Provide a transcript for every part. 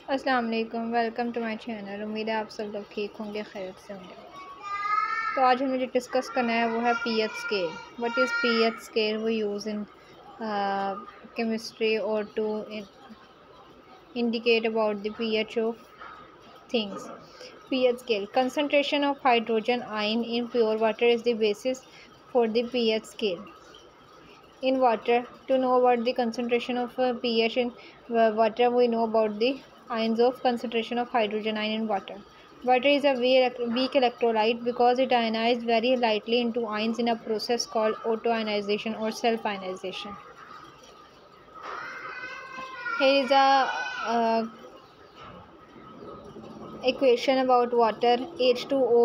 अस्सलाम वालेकुम, welcome to my channel. उम्मीद है आप सब लोग ठीक होंगे, खैरियत से होंगे। तो आज हमें जो डिस्कस करना है वो है pH scale. What is pH scale? वो यूज़ इन केमिस्ट्री और to indicate about the pH of things. pH scale. Concentration of hydrogen ion in pure water is the basis for the pH scale. In water, to know about the concentration of pH in water, we know about the ions of concentration of hydrogen ion in water. Water is a weak electrolyte because it ionizes very lightly into ions in a process called autoionization or self-ionization. Here is a equation about water. H2O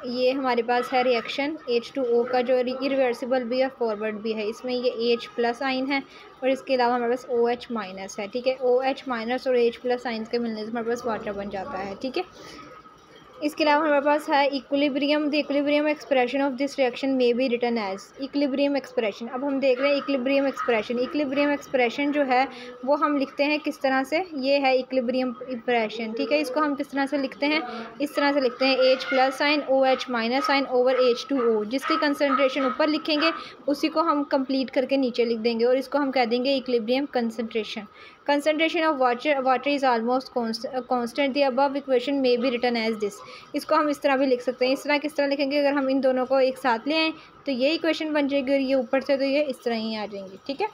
ये हमारे पास है reaction H2O का, जो irreversible भी है, forward भी है। इसमें ये H प्लस आइन है और इसके अलावा हमारे पास OH माइनस है। ठीक है, OH माइनस और H प्लस आइंस के मिलने से हमारे पास वाटर बन जाता है। ठीक है, इसके अलावा हमारे पास है equilibrium. The equilibrium expression of this reaction may be written as equilibrium expression. अब हम देख रहे हैं इक्विलिब्रियम एक्सप्रेशन। इक्विलिब्रियम एक्सप्रेशन जो है वो हम लिखते हैं किस तरह से? ये है इक्विलिब्रियम एक्सप्रेशन। ठीक है, इसको हम किस तरह से लिखते हैं? इस तरह से लिखते हैं H plus sign OH minus sign over H2O। जिसकी कंसनट्रेशन ऊपर लिखेंगे उसी को हम कंप्लीट करके नीचे लिख देंगे और इसको हम कह देंगे equilibrium concentration. Concentration of water is almost constant. The above equation may be written as this. इसको हम इस तरह भी लिख सकते हैं। इस तरह किस तरह लिखेंगे? अगर हम इन दोनों को एक साथ ले आएँ तो ये इक्वेशन बन जाएगी और ये ऊपर से तो ये इस तरह ही आ जाएंगी। ठीक है,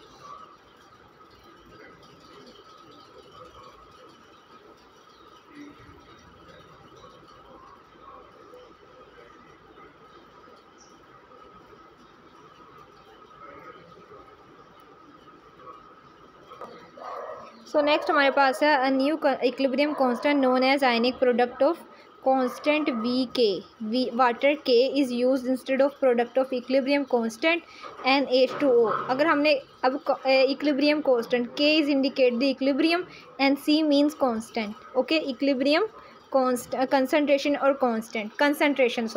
सो नेक्स्ट हमारे पास है a new equilibrium constant known as ionic product of constant we water K is use instead of product of equilibrium constant NH2O। अगर हमने अब equilibrium constant K is indicate the equilibrium and C means constant. Okay, equilibrium concentration और concentration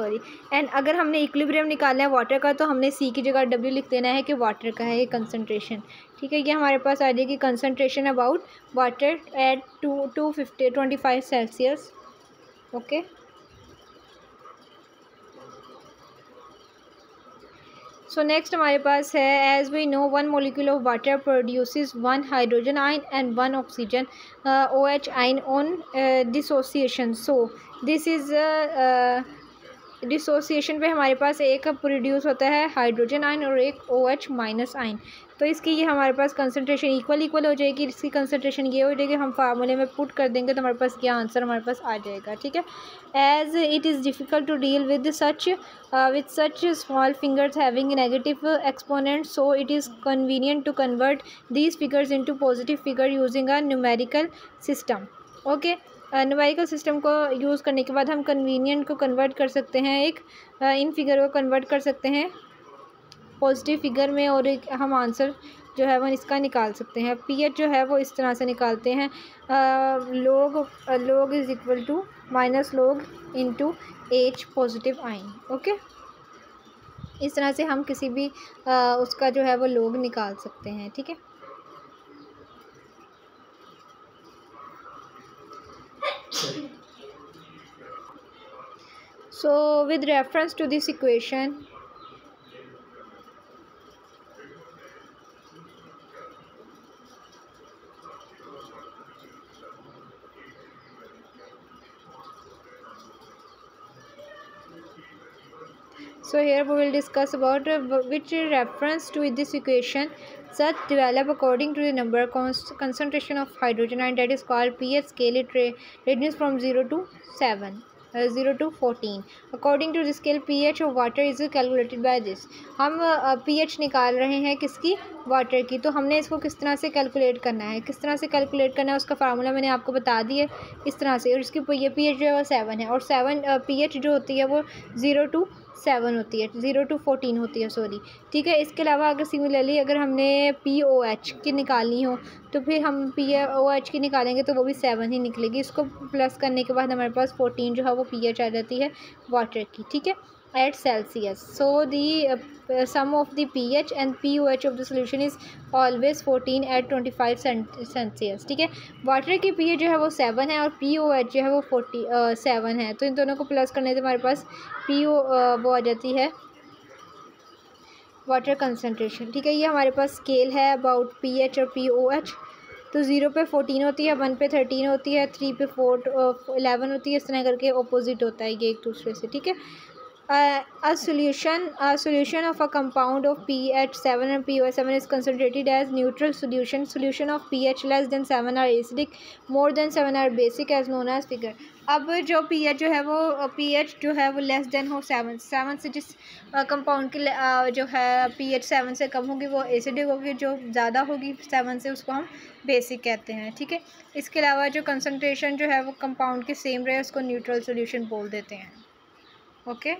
and अगर हमने equilibrium निकालना है water का तो हमने C की जगह W लिख देना है कि वाटर का है ये कंसनट्रेशन। ठीक है, ये हमारे पास आ जाएगी concentration about water at 225 Celsius. Okay, so next हमारे पास है as we know one molecule of water produces one hydrogen ion and one oxygen OH ion on dissociation. So this is dissociation पे हमारे पास एक प्रोड्यूस होता है hydrogen ion और एक OH माइनस आयन। तो इसकी ये हमारे पास कंसनट्रेशन इक्वल हो जाएगी। इसकी कंसनट्रेशन ये हो जाएगी, हम फार्मूले में पुट कर देंगे तो हमारे पास क्या आंसर हमारे पास आ जाएगा। ठीक है, as it is difficult to deal with such small fingers having negative exponent, so it is convenient to convert these figures into positive figure using a numerical system. Okay, numerical system को use करने के बाद हम convenient को convert कर सकते हैं, एक इन फिगर को कन्वर्ट कर सकते हैं पॉजिटिव फिगर में और एक हम आंसर जो है वो इसका निकाल सकते हैं। पीएच जो है वो इस तरह से निकालते हैं, log is equal to minus log into H positive ion. Okay, इस तरह से हम किसी भी उसका जो है वो log निकाल सकते हैं। ठीक है, so with reference to this equation, so here we will discuss about which reference to this equation such develop according to the number concentration of hydrogen ion, that is called pH scale. It ranges from 0 to 7, 0 to 14. According to the scale, pH of water is calculated by this. हम pH निकाल रहे हैं किसकी? Water की। तो हमने इसको किस तरह से कैलकुलेट करना है, उसका फार्मूला मैंने आपको बता दिया इस तरह से। और इसकी pH जो है वो 7 है, और 7 pH जो होती है वो 0 to 7 होती है, 0 to 14 होती है, सॉरी, ठीक है। इसके अलावा अगर सिमिलरली अगर हमने POH की निकालनी हो तो फिर हम POH की निकालेंगे तो वो भी 7 ही निकलेगी। इसको प्लस करने के बाद हमारे पास 14 जो है वो pH आ जाती है वाटर की, ठीक है, at Celsius. So the sum of the pH and POH of the solution is always 14 at 25 Celsius, ठीक है। वाटर की pH जो है वो 7 है और POH जो है वो 7 है, तो इन दोनों को प्लस करने से हमारे पास वो आ जाती है वाटर कंसनट्रेशन, ठीक है। ये हमारे पास स्केल है अबाउट pH और POH। तो 0 पे 14 होती है, 1 पे 13 होती है, 3 पे 11 होती है, इस तरह करके अपोजिट होता है ये एक दूसरे से, ठीक है। A solution of a compound of pH 7 and pOH 7 is concentrated as neutral solution. Solution of pH less than 7 are acidic, more than 7 are basic, as known as figure. अब जो pH जो है वो लेस देन हो 7 से, जिस compound की जो है pH 7 से कम होगी वो एसिडिक होगी, जो ज़्यादा होगी 7 से उसको हम बेसिक कहते हैं, ठीक है। इसके अलावा जो कंसनट्रेशन जो है वो कंपाउंड की सेम रहे उसको न्यूट्रल सोल्यूशन बोल देते हैं, okay.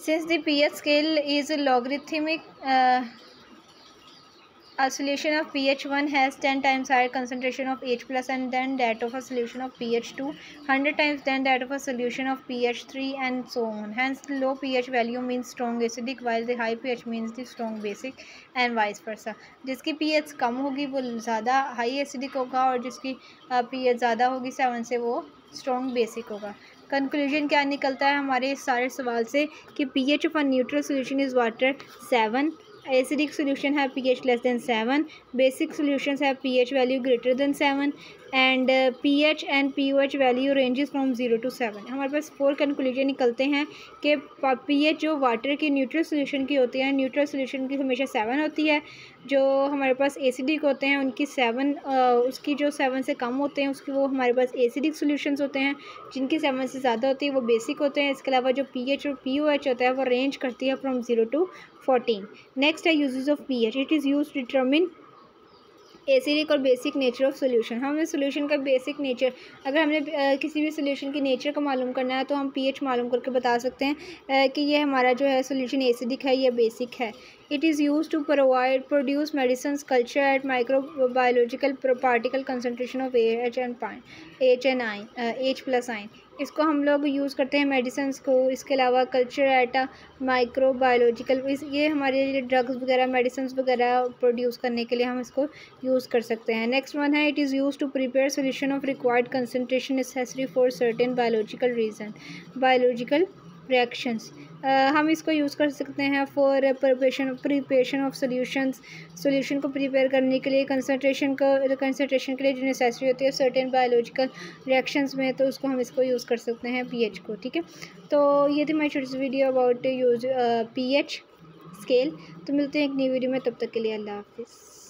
Since the pH scale is logarithmic, a solution of pH 1 has 10 times higher concentration of H plus and then that of a solution of pH 2, 100 times than that of a solution of pH 3 and so on. Hence the low pH value means strong acidic while the high pH means the strong basic and vice versa. जिसकी pH कम होगी वो ज़्यादा high acidic होगा और जिसकी pH ज़्यादा होगी 7 से वो स्ट्रॉन्ग बेसिक होगा। कंक्लूजन क्या निकलता है हमारे इस सारे सवाल से कि pH of a neutral solution is water 7, acidic solution have pH less than 7, basic solutions have pH value greater than 7 and pH and POH value ranges from 0 to 7। हमारे पास 4 कंक्लूजन निकलते हैं कि pH जो वाटर की neutral solution की होती है, neutral solution की हमेशा 7 होती है, जो हमारे पास एसिडिक होते हैं उनकी 7 उसकी जो 7 से कम होते हैं उसकी वो हमारे पास एसिडिक सोल्यूशंस होते हैं, जिनकी 7 से ज़्यादा होती है वो बेसिक होते हैं। इसके अलावा जो pH और POH होता है वो रेंज करती है फ्रॉम 0 to 14। नेक्स्ट है uses of pH। It is use to determine acidic और बेसिक नेचर ऑफ सोल्यूशन। हमें सोल्यूशन का बेसिक नेचर, अगर हमने किसी भी सोल्यूशन की नेचर को मालूम करना है तो हम pH मालूम करके बता सकते हैं कि ये हमारा जो है सोल्यूशन एसिडिक है या बेसिक है। It is use to produce medicine culture at microbiological particle concentration of H plus ion. इसको हम लोग यूज़ करते हैं मेडिसिन को। इसके अलावा कल्चर एट माइक्रोबायोलॉजिकल, ये हमारे लिए ड्रग्स वगैरह मेडिसिन वगैरह प्रोड्यूस करने के लिए हम इसको यूज़ कर सकते हैं। नेक्स्ट वन है it is use to prepare solution of required concentration necessary for certain biological reactions. हम इसको यूज़ कर सकते हैं फॉर प्रिपरेशन ऑफ सोल्यूशन को प्रिपेयर करने के लिए कंसनट्रेशन के लिए जो नेसेसरी होती है सर्टेन बायोलॉजिकल रिएक्शंस में, तो उसको हम इसको यूज़ कर सकते हैं pH को, ठीक है। तो ये थी हमारी छोटी सी video about use pH scale. तो मिलते हैं एक नई वीडियो में, तब तक के लिए अल्लाह हाफिज़।